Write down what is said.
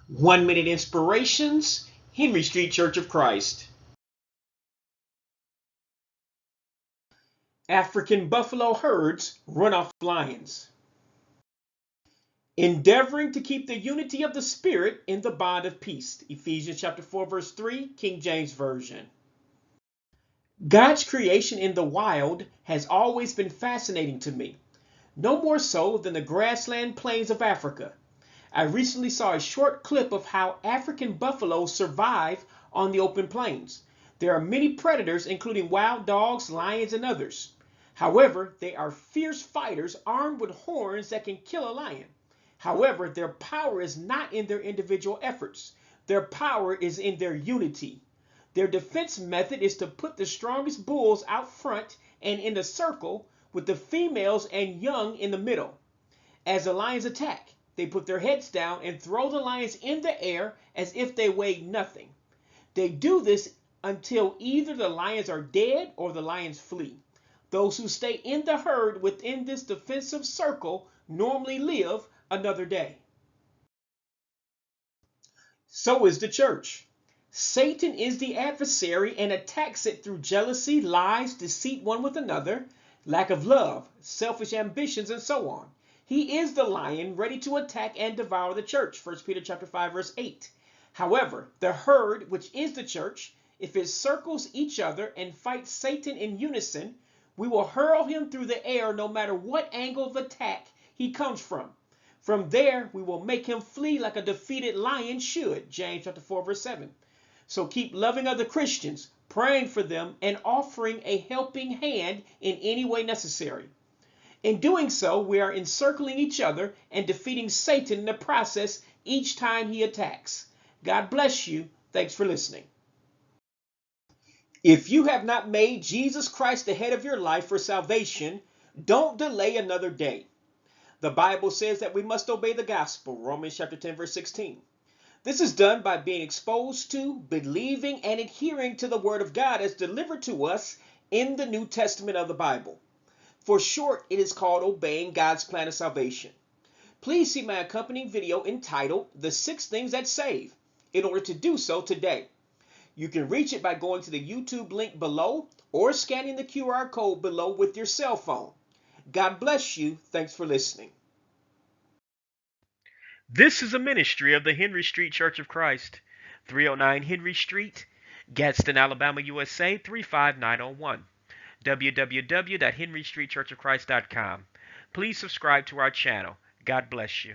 1 Minute Inspirations, Henry Street Church of Christ. African buffalo herds run off lions. Endeavoring to keep the unity of the Spirit in the bond of peace. Ephesians chapter 4, verse 3, King James Version. God's creation in the wild has always been fascinating to me, no more so than the grassland plains of Africa. I recently saw a short clip of how African buffaloes survive on the open plains. There are many predators, including wild dogs, lions, and others. However, they are fierce fighters armed with horns that can kill a lion. However, their power is not in their individual efforts. Their power is in their unity. Their defense method is to put the strongest bulls out front and in a circle, with the females and young in the middle. As the lions attack, they put their heads down and throw the lions in the air as if they weighed nothing. They do this until either the lions are dead or the lions flee. Those who stay in the herd within this defensive circle normally live another day. So is the church. Satan is the adversary and attacks it through jealousy, lies, deceit one with another, lack of love, selfish ambitions, and so on. He is the lion ready to attack and devour the church. 1 Peter chapter 5, verse 8. However, the herd, which is the church, if it circles each other and fights Satan in unison, we will hurl him through the air no matter what angle of attack he comes from. From there, we will make him flee like a defeated lion should. James chapter 4, verse 7. So keep loving other Christians, praying for them, and offering a helping hand in any way necessary. In doing so, we are encircling each other and defeating Satan in the process each time he attacks. God bless you. Thanks for listening. If you have not made Jesus Christ the head of your life for salvation, don't delay another day. The Bible says that we must obey the gospel, Romans chapter 10, verse 16. This is done by being exposed to, believing, and adhering to the Word of God as delivered to us in the New Testament of the Bible. For short, it is called obeying God's plan of salvation. Please see my accompanying video entitled The 6 Things That Save in order to do so today. You can reach it by going to the YouTube link below or scanning the QR code below with your cell phone. God bless you. Thanks for listening. This is a ministry of the Henry Street Church of Christ, 309 Henry Street, Gadsden, Alabama, USA 35901. www.henrystreetchurchofchrist.com. Please subscribe to our channel. God bless you.